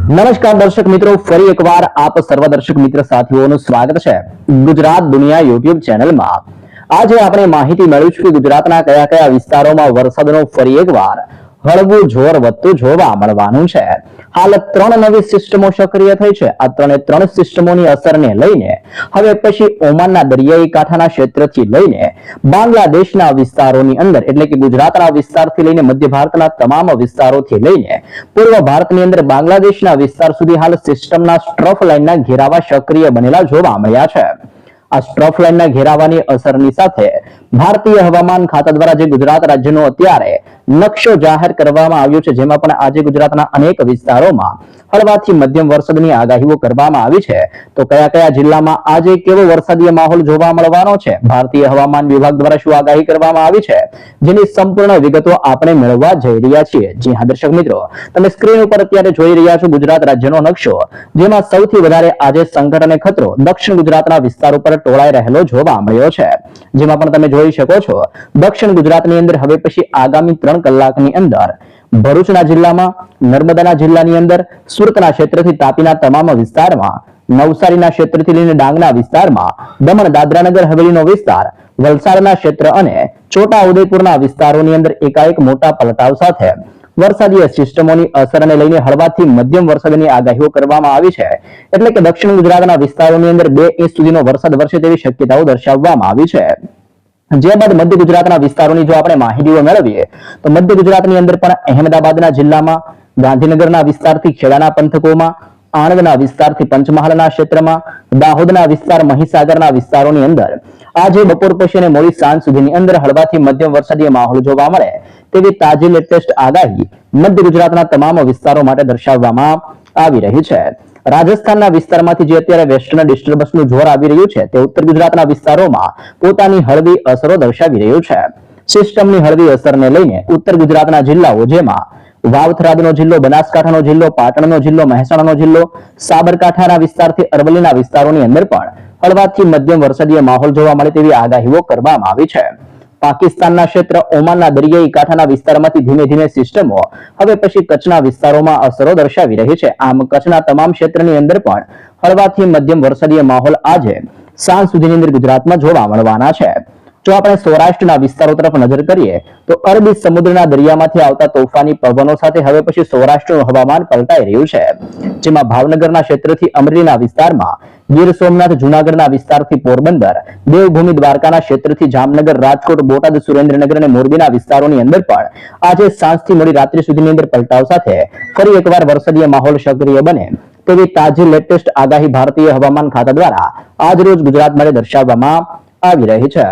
નમસ્કાર દર્શક મિત્રો, ફરી એકવાર આપ સર્વ દર્શક મિત્ર સાથીઓનું સ્વાગત છે ગુજરાત દુનિયા યુટ્યુબ ચેનલમાં। આજે આપણે માહિતી મેળવીશું કે ગુજરાતના કયા કયા વિસ્તારોમાં વરસાદનો ફરી એકવાર હળવું જોર વધતું જોવા મળવાનું છે। હાલ 3 નવી સિસ્ટમો સક્રિય થઈ છે। આ 3 સિસ્ટમોની અસરને લઈને હવે પછી ઓમાનના દરિયાઈ કાંઠાના ક્ષેત્રથી લઈને બાંગ્લાદેશના વિસ્તારોની અંદર એટલે કે ગુજરાતના વિસ્તારથી લઈને મધ્ય ભારતના તમામ વિસ્તારોથી લઈને પૂર્વ ભારતની અંદર બાંગ્લાદેશના વિસ્તાર સુધી હાલ સિસ્ટમના સ્ટ્રફ લાઇનના ઘેરાવા સક્રિય બનેલા જોવા મળ્યા છે। આ સ્ટ્રફ લાઇનના ઘેરાવાની અસરની સાથે ભારતીય હવામાન ખાતા દ્વારા જે ગુજરાત રાજ્યનો અત્યારે નકશો જાહેર કરવામાં આવ્યો છે, જેમાં પણ આજે ગુજરાતના અનેક વિસ્તારોમાં હળવાથી મધ્યમ વરસાદની આગાહીઓ કરવામાં આવી છે। તો કયા કયા જિલ્લામાં આજે કેવો વરસાદીય માહોલ જોવા મળવાનો છે, ભારતીય હવામાન વિભાગ દ્વારા શું આગાહી કરવામાં આવી છે, જેની સંપૂર્ણ વિગતો આપણે મેળવવા જઈ રહ્યા છીએ। જી હા દર્શક મિત્રો, તમે સ્ક્રીન ઉપર અત્યારે જોઈ રહ્યા છો ગુજરાત રાજ્યનો નકશો, જેમાં સૌથી વધારે આજે સંકટ અને ખતરો દક્ષિણ ગુજરાતના વિસ્તાર ઉપર ટોળાઈ રહેલો જોવા મળ્યો છે। જેમાં પણ તમે જોઈ શકો છો દક્ષિણ ગુજરાતની અંદર હવે પછી આગામી 3 કલાકની અંદર ભરૂચના જિલ્લામાં, નર્મદાના જિલ્લાની અંદર, સુરતના ક્ષેત્રથી તાપીના તમામ વિસ્તારમાં, નવસારીના ક્ષેત્રથી લઈને ડાંગના વિસ્તારમાં, દમણ દાદરાનગર હવેલીનો વિસ્તાર, વલસાડના ક્ષેત્ર અને છોટા ઉદેપુરના વિસ્તારોની અંદર એકાએક મોટા પલટાવ સાથે વરસાદીય સિસ્ટમોની અસરને લઈને હળવાથી મધ્યમ વરસાદની આગાહીઓ કરવામાં આવી છે। એટલે કે દક્ષિણ ગુજરાતના વિસ્તારોની અંદર 2 ઇંચ સુધીનો વરસાદ વરસે તેવી શક્યતાઓ દર્શાવવામાં આવી છે। જે બાદ મધ્ય ગુજરાતના વિસ્તારોની જો આપણે માહિતીઓ મેળવીએ તો મધ્ય ગુજરાતની અંદર પણ અહેમદાબાદના જિલ્લામાં, ગાંધીનગરના વિસ્તારથી ખેડાના પંથકોમાં, આણંદના વિસ્તારથી પંચમહાલના ક્ષેત્રમાં, દાહોદના વિસ્તાર, મહીસાગરના વિસ્તારોની અંદર આજે બપોર પછી અને મોડી સાંજ સુધીની અંદર હળવાથી મધ્યમ વરસાદીય માહોલ જોવા મળે તેવી તાજી લેટેસ્ટ આગાહી મધ્ય ગુજરાતના તમામ વિસ્તારો માટે દર્શાવવામાં આવી રહી છે। રાજસ્થાનના વિસ્તારમાંથી જે અત્યારે વેસ્ટર્ન ડિસ્ટર્બન્સનું જોર આવી રહ્યું છે તે ઉત્તર ગુજરાતના વિસ્તારોમાં પોતાની હળવી અસરો દર્શાવી રહ્યું છે। સિસ્ટમની હળવી અસરને લઈને ઉત્તર ગુજરાતના જિલ્લાઓ જેમાં વાવથરાદનો જિલ્લો, બનાસકાંઠાનો જિલ્લો, પાટણનો જિલ્લો, મહેસાણાનો જિલ્લો, સાબરકાંઠાના વિસ્તારથી અરવલ્લીના વિસ્તારોની અંદર પણ હળવાથી મધ્યમ વરસાદીય માહોલ જોવા મળે તેવી આગાહીઓ કરવામાં આવી છે। પાકિસ્તાનના ક્ષેત્ર, ઓમાનના દરિયાઈ કાંઠાના વિસ્તારમાંથી ધીમે ધીમે સિસ્ટમો હવે પછી કચ્છના વિસ્તારોમાં અસરો દર્શાવી રહી છે। આમ કચ્છના તમામ ક્ષેત્રની અંદર પણ હળવાથી મધ્યમ વરસાદીય માહોલ આજે સાંજ સુધીની અંદર ગુજરાતમાં જોવા મળવાના છે। જો આપણે સૌરાષ્ટ્રના વિસ્તારો તરફ નજર કરીએ તો અરબી સમુદ્રના દરિયામાંથી આવતા તોફાની પવનો સાથે હવે પછી સૌરાષ્ટ્રનું હવામાન પલટાઈ રહ્યું છે। જેમાં ભાવનગરના ક્ષેત્રથી અમરેલીના વિસ્તારમાં, ગીર સોમનાથ, જૂનાગઢના વિસ્તારથી પોરબંદર, દેવભૂમિ દ્વારકાના ક્ષેત્રથી જામનગર, રાજકોટ, બોટાદ, સુરેન્દ્રનગર અને મોરબીના વિસ્તારોની અંદર પણ આજે સાંજથી મોડી રાત્રિ સુધીની અંદર પલટાવ સાથે ફરી એકવાર વરસાદીય માહોલ સક્રિય બને તેવી તાજી લેટેસ્ટ આગાહી ભારતીય હવામાન ખાતા દ્વારા આજ રોજ ગુજરાત માટે દર્શાવવામાં આવી રહી છે।